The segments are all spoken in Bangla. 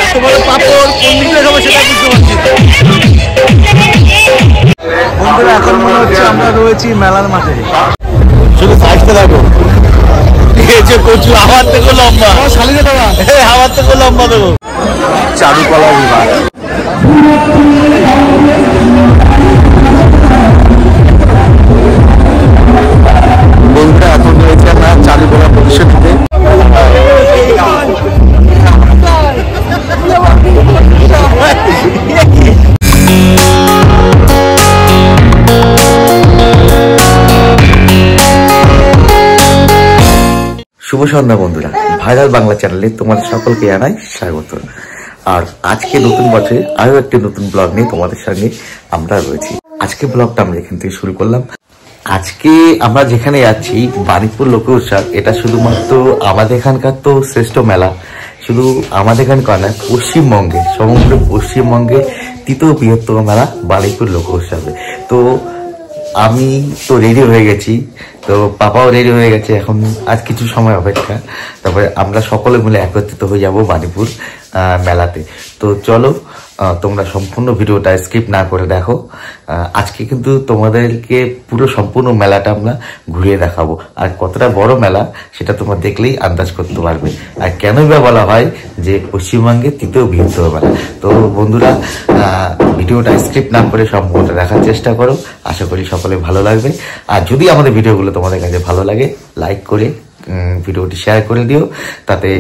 এত বড় পাপড় কোন দিকে খাবো সেটা বুঝতে পারছি না। বন্ধুরা এখন মনে হচ্ছে আমরা রয়েছি মেলার মাঠে। শুধু সাইজটা দেখো, কচু আমার থেকে লম্বা, শালিকে দেওয়া আমার থেকে লম্বা দেবো। চারুকলা বিভাগ বন্ধুরা এখন রয়েছে আমরা চারুকলা প্রদর্শনীতে। শুভ সন্ধ্যা বন্ধুরা, ভাইরাল বাংলা চ্যানেলে তোমাদের সকলকে জানাই স্বাগত। আর আজকে নতুন বছরে আরো একটি নতুন ব্লগ নিয়ে তোমাদের সঙ্গে আমরা রয়েছি। আজকে ব্লগটা আমরা এখান থেকে শুরু করলাম। আজকে আমরা যেখানে যাচ্ছি বাণীপুর লোক উৎসব, এটা শুধুমাত্র আমাদের এখানকার তো শ্রেষ্ঠ মেলা, শুধু আমাদের এখানকার নয়, পশ্চিমবঙ্গে সমগ্র পশ্চিমবঙ্গে তৃতীয় বৃহত্তম মেলা বাণীপুর লোক উৎসবে। তো আমি তো রেডি হয়ে গেছি, তো পাপাও রেডি হয়ে গেছে। এখন আজ কিছু সময় অপেক্ষা, তারপরে আমরা সকলে মিলে একত্রিত হয়ে যাব বাণীপুর মেলাতে। তো চলো তোমরা সম্পূর্ণ ভিডিওটা স্কিপ না করে দেখো। আজকে কিন্তু তোমাদেরকে পুরো সম্পূর্ণ মেলাটা আমরা ঘুরিয়ে দেখাবো, আর কতটা বড় মেলা সেটা তোমরা দেখলেই আন্দাজ করতে পারবে। আর কেনই বা বলা হয় যে পশ্চিমবঙ্গের তৃতীয় বৃহত্তম মেলা। তো বন্ধুরা ভিডিওটা স্কিপ না করে সম্পূর্ণ দেখার চেষ্টা করো, আশা করি সকলে ভালো লাগবে। আর যদি আমাদের ভিডিওগুলো তোমাদের কাছে ভালো লাগে, লাইক করে ভিডিওটি শেয়ার করে দিও, তাতে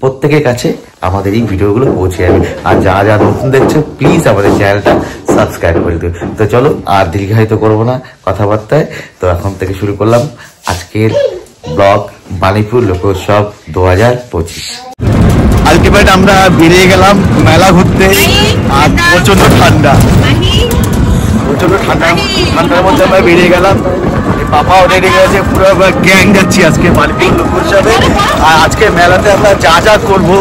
প্রত্যেকের কাছে আমাদের এই ভিডিওগুলো পৌঁছে যাবে। আর যারা যারা নতুন দেখছো প্লিজ আমাদের চ্যানেলটা সাবস্ক্রাইব করে দিও। তো চলো আর দীর্ঘায়িত করবো না কথাবার্তায়, তো এখন থেকে শুরু করলাম আজকের ব্লগ বাণীপুর লোকোৎসব 2025। আলটিমেট আমরা বেরিয়ে গেলাম মেলা ঘুরতে, আর প্রচন্ড ঠান্ডা, ঠান্ডার মধ্যে আমরা বেরিয়ে গেলাম। পাপাও রেডি গেছে, পুরো গ্যাং যাচ্ছি আজকে বাণীপুর লোক উৎসবে। আর আজকে মেলাতে আমরা যা যা করবো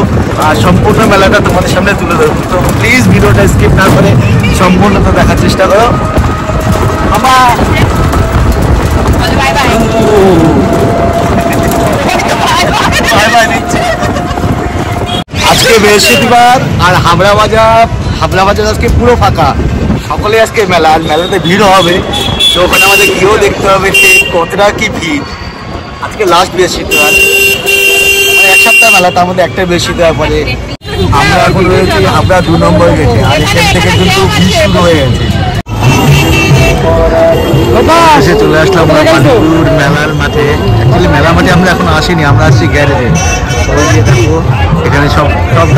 আর সম্পূর্ণ মেলাটা তোমাদের সামনে তুলে ধরবো। তো প্লিজ ভিডিওটা স্কিপ না করে সম্পূর্ণটা দেখার চেষ্টা করো। আজকে বৃহস্পতিবার আর হাবড়া বাজার আজকে পুরো ফাঁকা, সকলে আজকে মেলা, আর মেলাতে ভিড়ও হবে। তো ওখানে আমাদের গিয়েও দেখতে হবে ঠিক কতটা কি ভিড়। আজকে লাস্ট বৃহস্পতিবার, মানে এক সপ্তাহ মেলা, তার মধ্যে একটা বৃহস্পতিবার পরে। আমরা এখন রয়েছি হাবড়া 2 নম্বর গেছে, আর এখান থেকে কিন্তু ভিড় শুরু হয়ে গেছে। চলে আসলাম আমরা বাণীপুর মেলার মাঠে। অ্যাকচুয়ালি মেলার মাঠে আমরা এখন আসিনি, আমরা আসছি গ্যারেজে। দেখো এখানে সব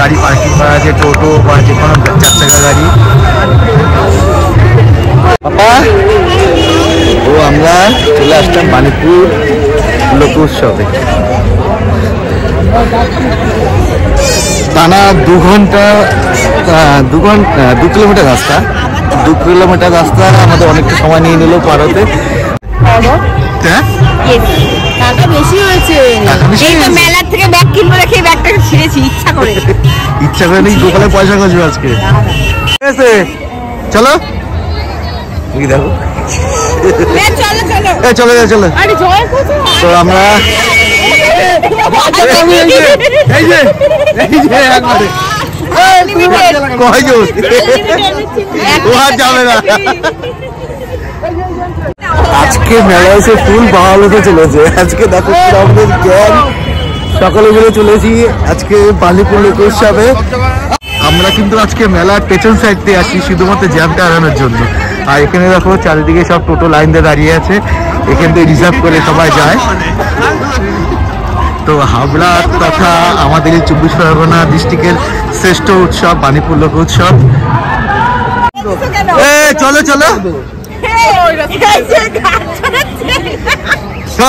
গাড়ি পার্কিং করা আছে, টোটো বা যে কোনো 4 চাকা গাড়ি। পাপা ও আমরা চলে আসলাম বাণীপুর লোক উৎসবে। টানা 2 কিলোমিটার রাস্তা, 2 কিলোমিটার রাস্তা আমাদের অনেকটা সময় নিয়ে নিল পার হতে। ইচ্ছা করে নেই, দোকানে পয়সা খরচবে আজকে। ঠিক আছে চলো, দেখো চলো। তো আমরা যাবে না। আজকে মেলা এসে ফুল বাহাল হতে চলেছে। আজকে দেখো আমাদের গ্যাং সকলে মিলে চলেছি আজকে বাণীপুর লোক উৎসবে। আমরা কিন্তু আজকে মেলার পেছন সাইড দিয়ে আসি শুধুমাত্র জ্যামটা এড়ানোর জন্য। আর এখানে দেখো চারিদিকে সব টোটো লাইন দিয়ে দাঁড়িয়ে আছে, এখান থেকে রিজার্ভ করে সবাই যায়। তো হাবড়া তথা আমাদের এই 24 পরগনা ডিস্ট্রিক্টের শ্রেষ্ঠ উৎসব বাণীপুর লোক উৎসব। চলো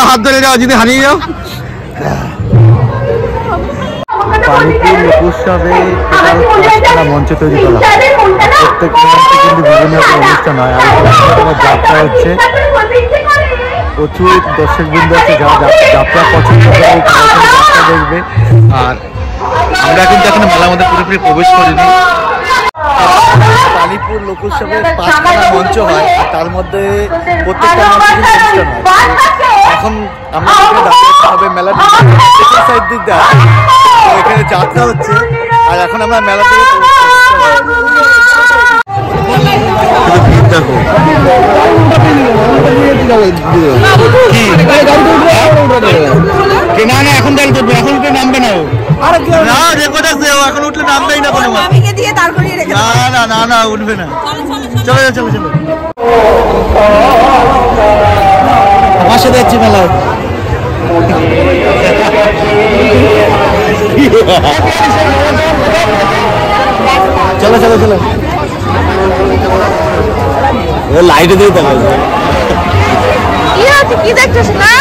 হাত ধরে যাও, যদি হারিয়ে যাও। বাণীপুর লোক উৎসবে মঞ্চ তৈরি করা হয়, প্রত্যেক মঞ্চে কিন্তু বিভিন্ন অনুষ্ঠান হয়। আর যাত্রা হচ্ছে, প্রচুর দর্শকবৃন্দ আছে যারা যাত্রা পছন্দ করে যাত্রা দেখবে। আর আমরা কিন্তু এখন মেলার মধ্যে পুরোপুরি প্রবেশ করিনি। বাণীপুর লোক উৎসবের 5খানা মঞ্চ হয়, আর তার মধ্যে প্রত্যেকটা মঞ্চে অনুষ্ঠান হয়। এখন আমরা হবে মেলার সাইড দিক দিয়ে, এখানে যাত্রা হচ্ছে। আর এখন আমরা মেলা থেকে দেখো না না এখন দাঁড়িয়ে উঠবে, এখন উঠলে নামবে না না রেকর্ড আছে, এখন উঠলে নামবেই না কোনো না না না না উঠবে না। চলো চলো চলো আমার সাথে যাচ্ছি মেলায়। চলো চলো চলো লাইটে দিয়ে দেবো কি দেখছিস না?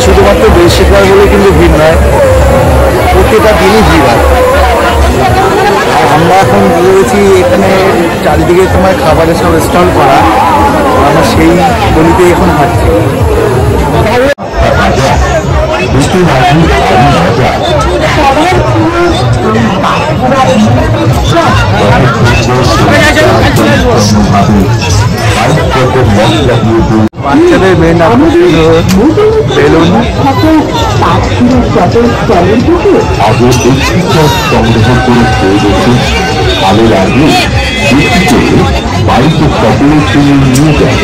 শুধুমাত্র বৃহস্পতিবার বলে কিন্তু ভিড় নয়, প্রত্যেকটা দিনই ভিড় হয়। আমরা এখন রয়েছি এখানে চারিদিকে তোমার খাবারের সব স্টল করা, আমরা সেই গলিতে এখন হাঁটছি। বাচ্চাদের মেন আকর্ষণ বেলুন। আগে সংগ্রহ করে ভালো লাগলে বাড়িতে চকলেট কিনে নিয়ে যায়।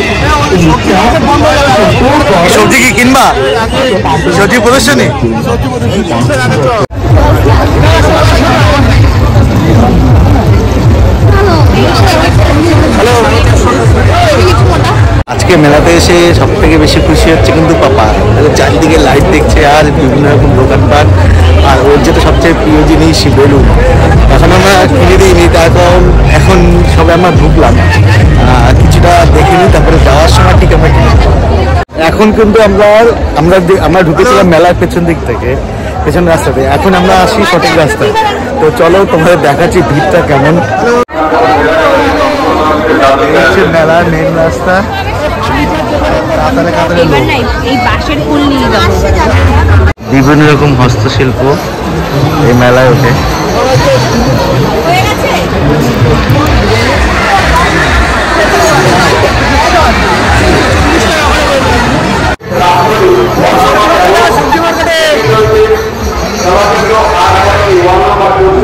সবজি কি কিনবা? সবজি প্রদর্শনী আজকে মেলাতে এসে সব থেকে বেশি খুশি হচ্ছে কিন্তু পাপা, চারিদিকে লাইট দেখছে আর বিভিন্ন রকম দোকানপাট, আর ওর যেটা সবচেয়ে প্রিয় জিনিস বেলুন। এখন আমরা কিনে দিইনি, তার কারণ এখন সবে আমরা ঢুকলাম, কিছুটা দেখে নিই, তারপরে যাওয়ার সময় ঠিক আমরা কিনে। এখন কিন্তু আমরা ঢুকেছিলাম মেলার পেছন দিক থেকে, পেছন রাস্তাতে, এখন আমরা আসি সঠিক রাস্তায়। তো চলো তোমাদের দেখাচ্ছি ভিড়টা কেমন। মেলার মেন রাস্তা, বিভিন্ন রকম হস্তশিল্প এই মেলায় ওঠে।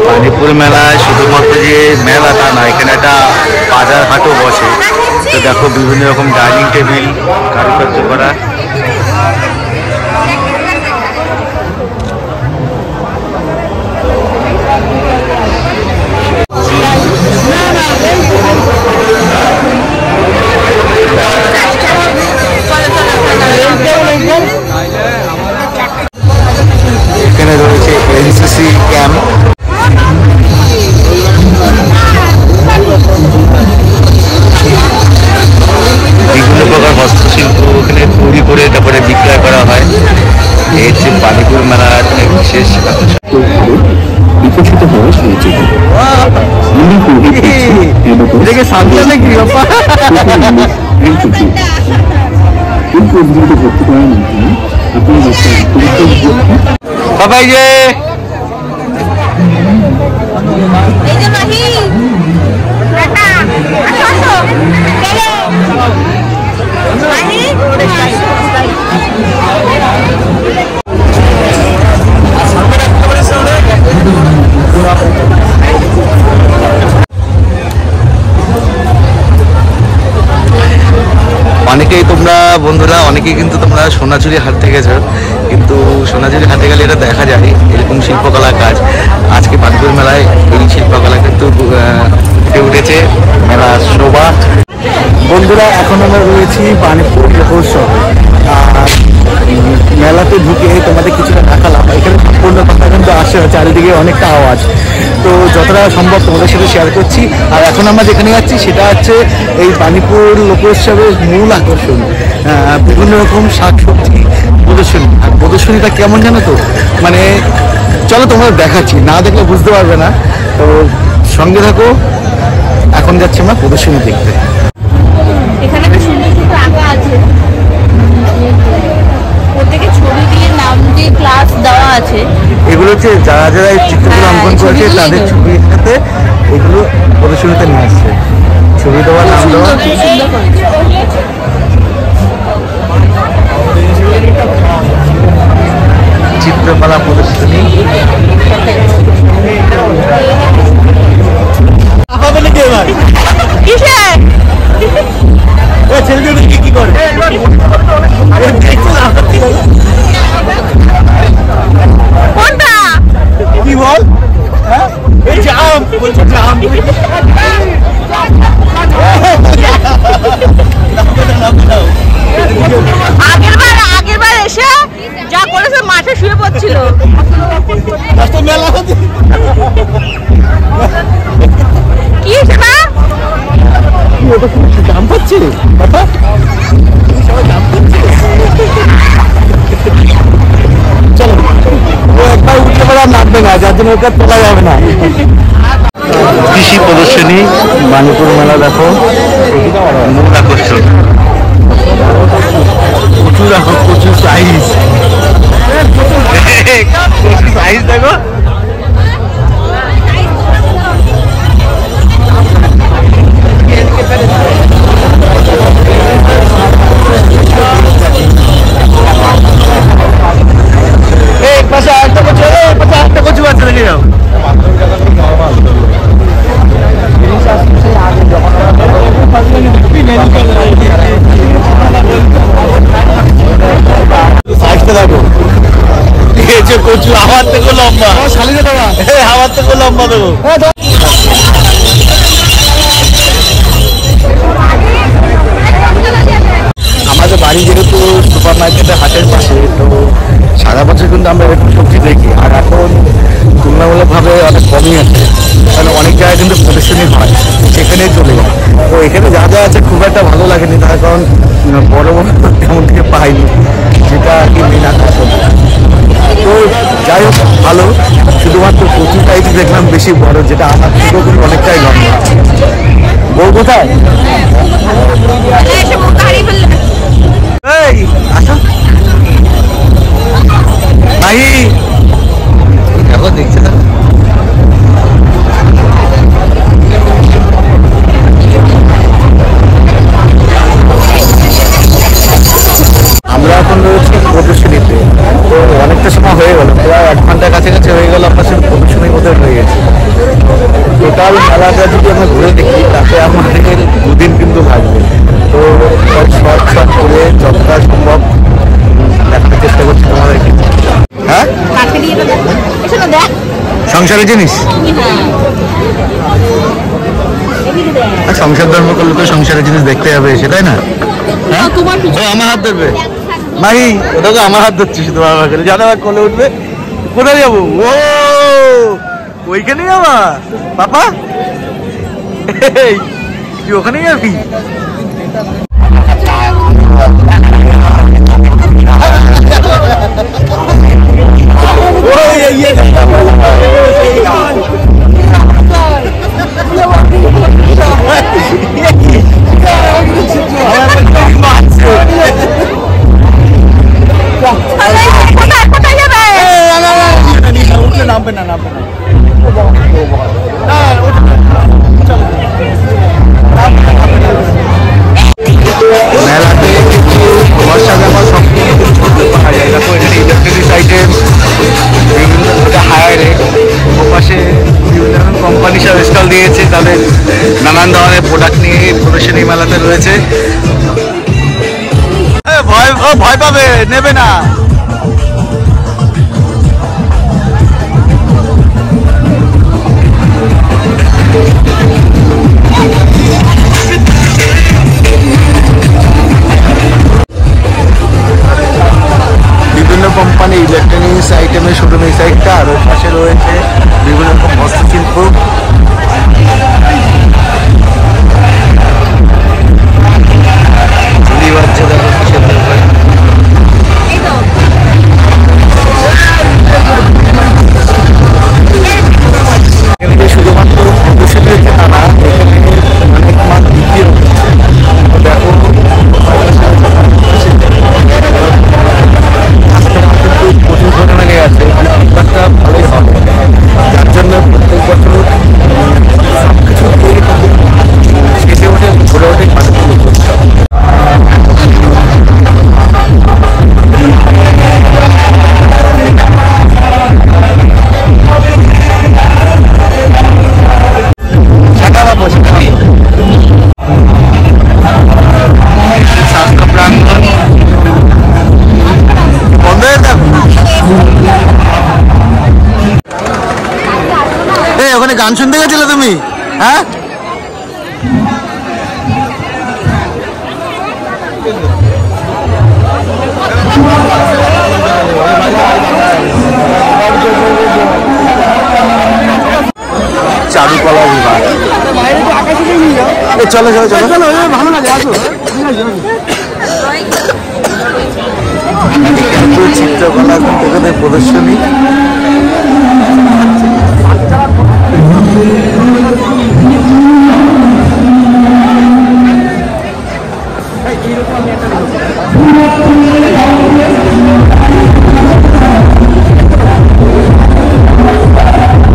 পানিপুর মেলায় শুধুমাত্র যে মেলা তা না, এখানে একটা বাজার হাটও বসে। তো দেখো বিভিন্ন রকম ডাইনিং টেবিল কারুকার্য করা। এখানে রয়েছে এনসিসি ক্যাম্প। বিভিন্ন প্রকার হস্তশিল্প এখানে তৈরি করে তারপরে বিক্রয় করা হয়। এই হচ্ছে পানিপুর মেলার এক বিশেষ বিকশিত হওয়া শুনেছি। বাবাই যে অনেকেই তোমরা বন্ধুরা অনেকেই কিন্তু তোমরা সোনাঝুরি হাট থেকে গেছো, কিন্তু সোনাঝুরি হাটে গেলে এটা দেখা যায় এরকম শিল্পকলা কাজ। আজকে পানিপুর মেলায় এই শিল্পকলা কিন্তু ফুটে উঠেছে মেলা শোভা। বন্ধুরা এখন আমরা রয়েছি পানিপুর মহোৎসব, আর মেলাতে ঢুকে তোমাদের কিছুটা দেখালাম। এখানে সম্পূর্ণ কথা কিন্তু আসে, চারিদিকে অনেকটা আওয়াজ, তো যতটা সম্ভব তোমাদের সাথে শেয়ার করছি। আর এখন আমরা যেখানে যাচ্ছি সেটা হচ্ছে এই পানিপুর লোকোৎসবের মূল আকর্ষণ, বিভিন্ন রকম শাকসবজি প্রদর্শনী। আর প্রদর্শনীটা কেমন জানো তো, মানে চলো তোমরা দেখাচ্ছি, না দেখলে বুঝতে পারবে না, তো সঙ্গে থাকো। এখন যাচ্ছি আমরা প্রদর্শনী দেখতে। এখানে একটা সুন্দর সুন্দর আঁকা আছে, প্রত্যেকে ছবি দিয়ে নাম দিয়ে ক্লাস দেওয়া আছে। এগুলো হচ্ছে যারা যারা এই চিত্রগুলো অঙ্কন করেছে তাদের ছবির সাথে এগুলো প্রদর্শনীতে নিয়ে আসছে, ছবি দেওয়া, নাম দেওয়া। চিত্রকলা প্রদর্শনী। কি করে কি বল? আগের বার এসে যা করেছে মাঠে শুয়ে পড়ছিল। কি সেটা দাম পাচ্ছে চলো, ও একবার উঠতে পারে আর নামবে না, যার জন্য ওটা তোলা যাবে না। কৃষি প্রদর্শনী বাণীপুর মেলা, দেখো মূল আকর্ষণ, প্রচুর প্রচুর সাইজ, সাইজ দেখো। কচু আছে দেখে যাও। সাইজটা দেখো, কচু আমার থেকে লম্বা, আমার থেকে লম্বা দেবো। আমাদের বাড়ি যেহেতু সুপার মার্কেটের হাটের পাশে, তো সারা বছর কিন্তু আমরা একটু সবজি দেখি, আর এখন তুলনামূলকভাবে অনেক কমই আছে, কারণ অনেক জায়গায় কিন্তু প্রদর্শনী হয়, সেখানেই চলে যায়। তো এখানে যা যা আছে খুব একটা ভালো লাগেনি, তার কারণ বড় বড় তেমন থেকে পাইনি, যেটা আর কি মেন আকর্ষণ। তো যাই হোক ভালো, শুধুমাত্র কচুটাই দেখলাম বেশি বড়, যেটা আমার থেকেও কিন্তু অনেকটাই লম্বা। বউ কোথায়? এই আসো ভাই, দেখো দেখছে না, আমরা এখন রয়েছি প্রদর্শনীতে। তো অনেকটা সময় হয়ে গেল, প্রায় 1 ঘন্টার কাছাকাছি হয়ে গেল আপনার সাথে প্রদর্শনীর মধ্যে হয়ে গেছে। টোটাল মেলাটা যদি আমরা ঘুরে দেখি তাতে আমাদের 2 দিন কিন্তু লাগবে। তো সব করে যতটা সম্ভব দেখার চেষ্টা করছি তোমাদেরকে। হ্যাঁ, সংসারের জিনিস, সংসার ধর্ম করলে তো সংসারের জিনিস দেখতে হবে, সেটাই না? ও আমার হাত ধরবে মাহি, ওটা তো আমার হাত ধরছি শুধু, বাবা করে জানো কোলে উঠবে। কোথায় যাবো? ও ওইখানে যাবা পাপা, তুই ওখানে যাবি? নামবে না, নামবে না, মেলাতে বর্ষা ব্যাপার সব কিছু পাওয়া যায়। দেখো এখানে ইলেকট্রনিক্স আইটেম, বিভিন্ন হায়ার রেট, ওপাশে বিভিন্ন কোম্পানি সব স্টল দিয়েছে, তাদের নানান ধরনের প্রোডাক্ট নিয়ে প্রদর্শনী মেলাতে রয়েছে। ভয় পাবে, নেবে না। বিভিন্ন কোম্পানি ইলেকট্রনিক্স আইটেমের শোরুম এই সাইডটা, আর ওর পাশে রয়েছে বিভিন্ন রকম হস্তশিল্প। ঝুলি বাচ্চা দেখো, গান শুনতে গেছিলে তুমি? হ্যাঁ, চারুকলা বিভাগ। চলো চলো চলো, ভালো লাগে, আসো। চিত্রকলা প্রদর্শনী।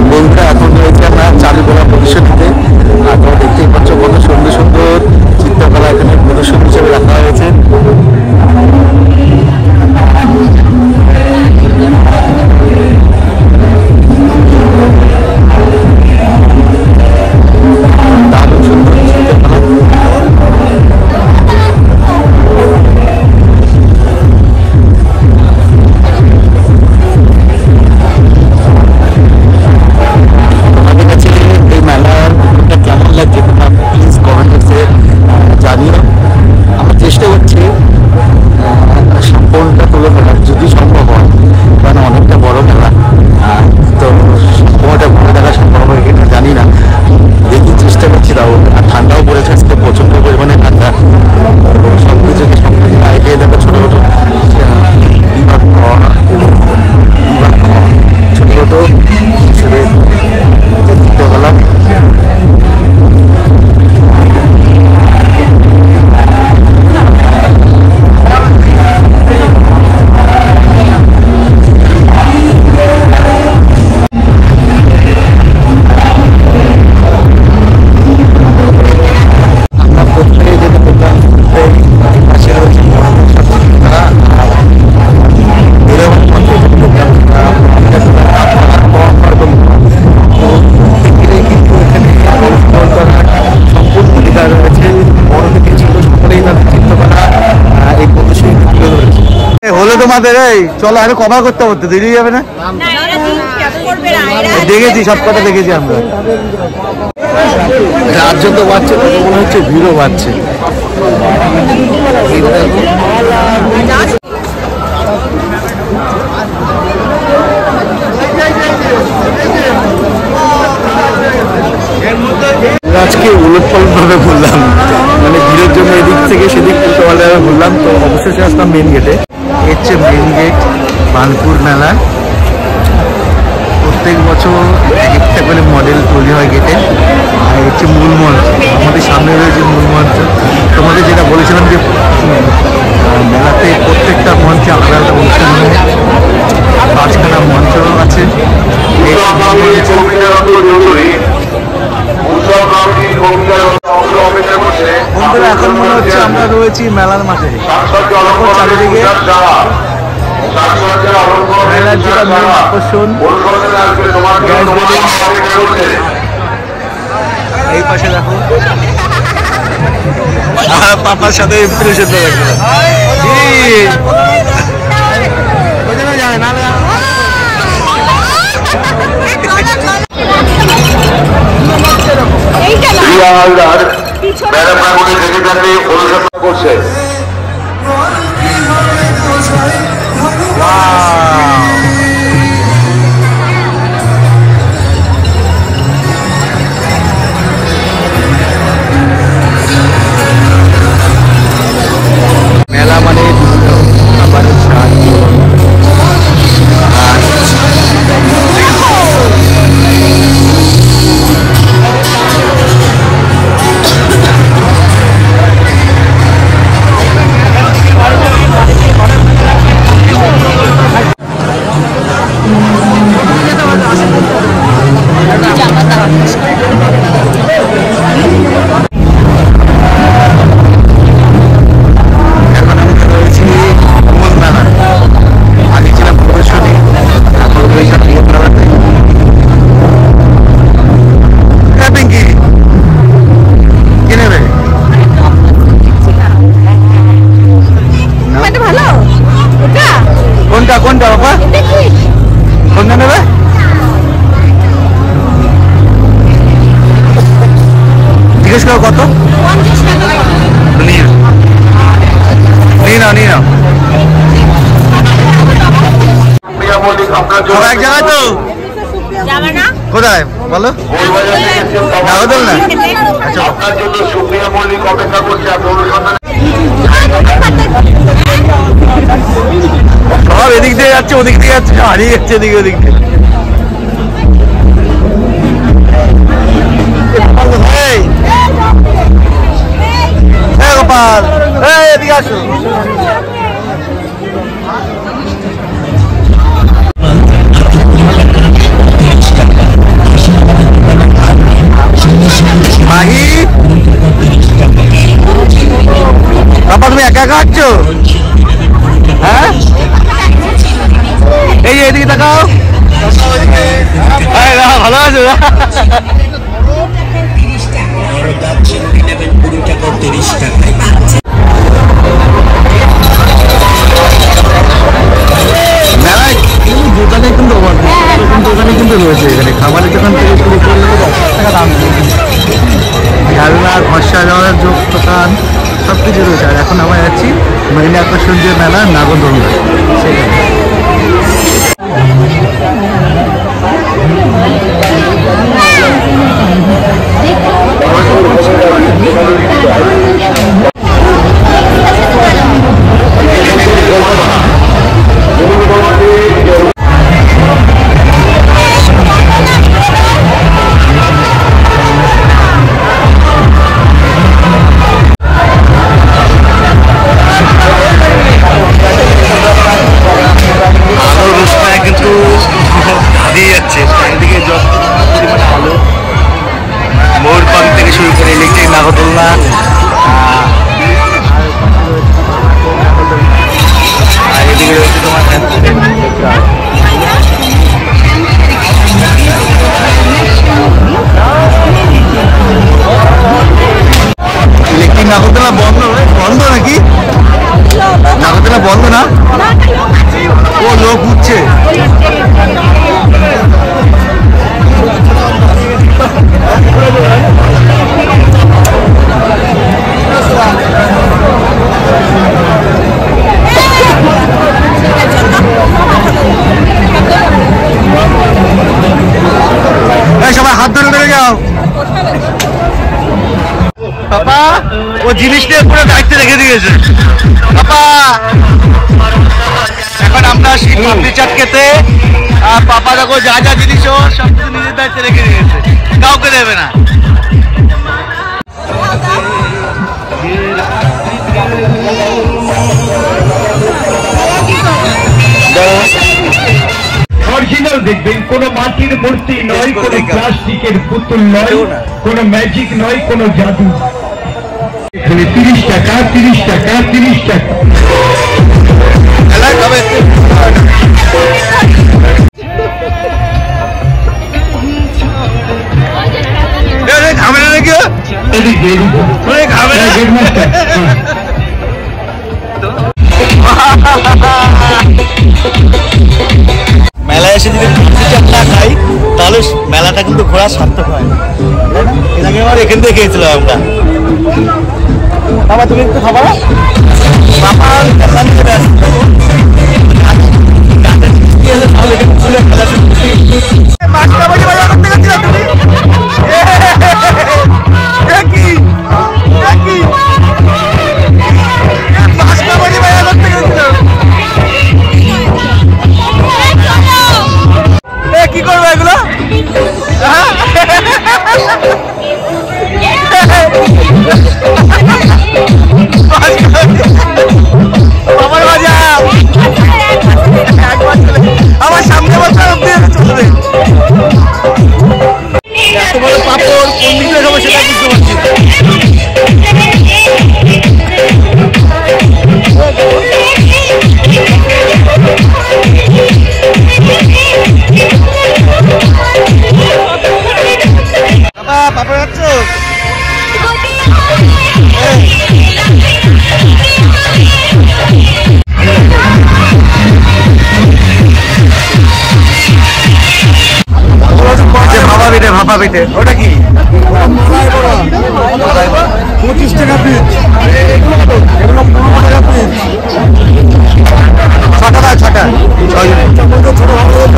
বন্ধুরা এখন রয়েছে আমরা চারুকলা প্রদর্শনীতে। আর তোমরা দেখতেই পাচ্ছ কত সুন্দর সুন্দর চিত্রকলা এখানে প্রদর্শনী হিসেবে রাখা হয়েছে। দারুণ সুন্দর চিত্রকলা। তোমাদের এই চলো আরে কভার করতে করতে দেরি যাবে না? দেখেছি, সব কথা দেখেছি আমরা। রাজ্য তো বাড়ছে, মনে হচ্ছে ভিড়ও বাড়ছে। আজকে উলটপালট ভাবে ঘুরলাম, মানে ভিড়ের জন্য এদিক থেকে সেদিক উল্টো পাল্টা ঘুরলাম। তো অবশেষে আসলাম মেন গেটে। হচ্ছে মেন গেট বানপুর মেলা। প্রত্যেক বছর এক একটা করে মডেল তৈরি হয় গেটে। আর হচ্ছে মূল মঞ্চ, আমাদের সামনে রয়েছে মূল মঞ্চ। তোমাদের যেটা বলেছিলাম যে মেলাতে প্রত্যেকটা মঞ্চে আলাদা আলাদা অনুষ্ঠান হয়, 5খানা মঞ্চ আছে। বন্ধুরা এখন মনে হচ্ছে আমরা রয়েছি মেলার মাঠে। চারিদিকে মেলার যেটা মেন আকর্ষণ গ্যাস বেলুন। এই পাশে দেখো পাপার সাথে ইমপ্রেশন যায় না। করছে মেলা মানে খাবারের স্বাদ। জিজ্ঞেস করো কত? 50 টাকা। নিয়ে নাও নিয়ে নাও। সবাই এক জায়গায় তো? যাবে না? কোথায় বলো? নাগরদোল না? আচ্ছা সব এদিক দিয়ে যাচ্ছে ওদিক দিয়ে যাচ্ছে, হারিয়ে যাচ্ছে এদিকে ওদিক দিয়ে। গোপাল এদিকে আসো। মাহি বাবা তুমি একা একা হাঁটছো? হ্যাঁ এই যে এদিকে তাকাও। ভালো আছো? মেলায় দোকানে কিন্তু দোকানে কিন্তু রয়েছে এখানে খাবারের দোকান থেকে শুরু করলে 10 টাকা দাম, খেলনা খসা যাওয়ার দোকান সব কিছু রয়েছে। আর এখন আমরা যাচ্ছি মেরিনা আকর্ষণ যে মেলা নাগরদোলনা সেখানে। নাগরদোলা বন্ধ বন্ধ নাকি? নাগরদোলা বন্ধ না? ও লোক উঠছে। সবাই হাত ধরে ধরে যাও। পাপা ও জিনিস নিয়ে পুরো দায়িত্ব রেখে দিয়েছে। পাপা এখন আমরা আসি পাপড়ি চাট খেতে। আর পাপা দেখো যা যা জিনিস ও সব কিছু নিজের দায়িত্বে রেখে দিয়েছে, কাউকে দেবে না। অরিজিনাল দেখবেন, কোন মাটির মূর্তি নয়, কোন প্লাস্টিকের পুতুল নয়, কোন ম্যাজিক নয়, কোন জাদু। এখানে 30 টাকা 30 টাকা 30 টাকা। খাবে না নাকি? খাবে না মেলায় এসে যদি না খাই তাহলে মেলাটা কিন্তু ঘোরা সার্থক হয়। এর আগে আমার এখান থেকে খেয়েছিলাম আমরা। বাবা তুমি একটু খাবার কি করবো এগুলো? আমার বাজা আমার সামনে বছর অব্দি চলবে। এত বড় পাপড় কোন দিকে খাবো সেটা বুঝতে পারছি। পাপড় যাচ্ছ? ভাপা পিঠে, ওটা কি? 25 টাকা পিস, এগুলো 15 টাকা পিস। ছটা দাও, ছটা। ছোট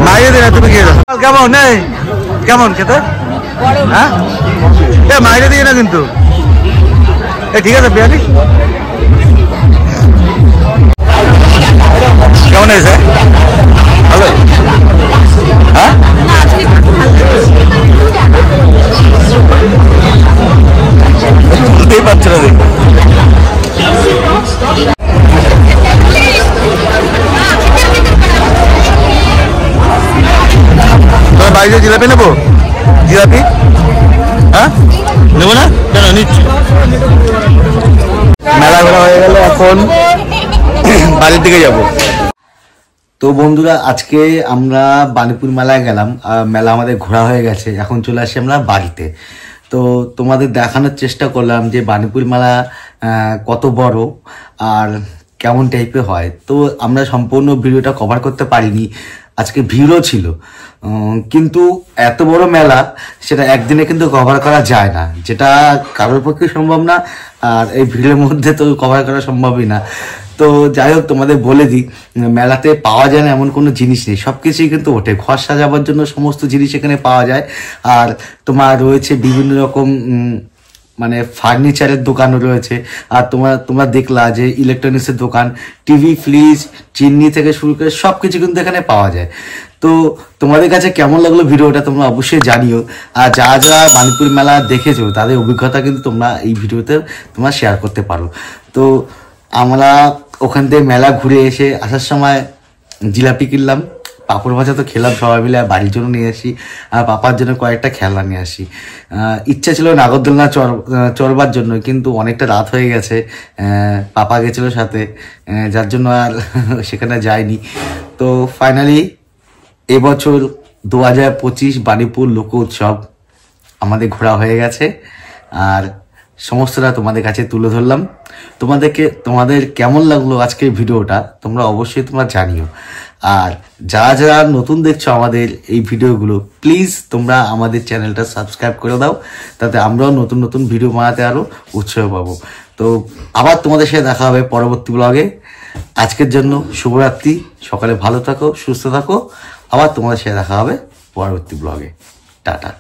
মাইয়ে দিলে তুমি খেয়ে দাও। কেমন নেই? কেমন খেতে? হ্যাঁ, এ মাইরে দিয়ে না কিন্তু। এ ঠিক আছে বিয়ানি। কেমন হয়েছে? ভালো? হ্যাঁ, বুঝতেই পারছো না দেখো। তোমার বাড়িতে জিলাপি নেবো? জিলাপি হ্যাঁ নেবো না কেন? নিচ্ছি। মেলা ঘোরা হয়ে গেল, এখন বাড়ির দিকে যাব। তো বন্ধুরা, আজকে আমরা বাণীপুর মেলায় গেলাম, মেলা আমাদের ঘোরা হয়ে গেছে, এখন চলে আসি আমরা বাড়িতে। তো তোমাদের দেখানোর চেষ্টা করলাম যে বাণীপুর মেলা কত বড় আর কেমন টাইপের হয়। তো আমরা সম্পূর্ণ ভিডিওটা কভার করতে পারিনি, আজকে ভিড়ও ছিল, কিন্তু এত বড় মেলা সেটা একদিনে কিন্তু কভার করা যায় না, যেটা কারোর পক্ষে সম্ভব না, আর এই ভিড়ের মধ্যে তো কভার করা সম্ভবই না। তো যাই হোক, তোমাদের বলে দিই, মেলাতে পাওয়া যায় না এমন কোনো জিনিস নেই, সব কিছুই কিন্তু ওঠে। ঘর সাজাবার জন্য সমস্ত জিনিস এখানে পাওয়া যায়, আর তোমার রয়েছে বিভিন্ন রকম মানে ফার্নিচারের দোকানও রয়েছে, আর তোমরা দেখলা যে ইলেকট্রনিক্সের দোকান, টিভি, ফ্রিজ, চিমনি থেকে শুরু করে সব কিছু কিন্তু এখানে পাওয়া যায়। তো তোমাদের কাছে কেমন লাগলো ভিডিওটা তোমরা অবশ্যই জানিও, আর যারা বাণীপুর মেলা দেখেছো তাদের অভিজ্ঞতা কিন্তু তোমরা এই ভিডিওতে তোমরা শেয়ার করতে পারো। তো আমরা ওখান থেকে মেলা ঘুরে এসে আসার সময় জিলাপি কিনলাম, পাঁপড় ভাজা তো খেলাম সবাই মিলে, বাড়ির জন্য নিয়ে আসি, আর পাপার জন্য কয়েকটা খেলনা নিয়ে আসি। ইচ্ছা ছিল নাগরদোলনা চড়বার জন্য, কিন্তু অনেকটা রাত হয়ে গেছে, পাপা গেছিল সাথে, যার জন্য আর সেখানে যায়নি। তো ফাইনালি এবছর 2025 বাণীপুর লোক উৎসব আমাদের ঘোরা হয়ে গেছে, আর সমস্তটা তোমাদের কাছে তুলে ধরলাম। তোমাদের কেমন লাগলো আজকের ভিডিওটা তোমরা অবশ্যই তোমরা জানিও, আর যারা নতুন দেখছো আমাদের এই ভিডিওগুলো, প্লিজ তোমরা আমাদের চ্যানেলটা সাবস্ক্রাইব করে দাও, তাতে আমরাও নতুন নতুন ভিডিও বানাতে আরো উৎসাহ পাবো। তো আবার তোমাদের সাথে দেখা হবে পরবর্তী ব্লগে। আজকের জন্য শুভরাত্রি, সকালে ভালো থাকো, সুস্থ থাকো, আবার তোমাদের সাথে দেখা হবে পরবর্তী ব্লগে। টাটা।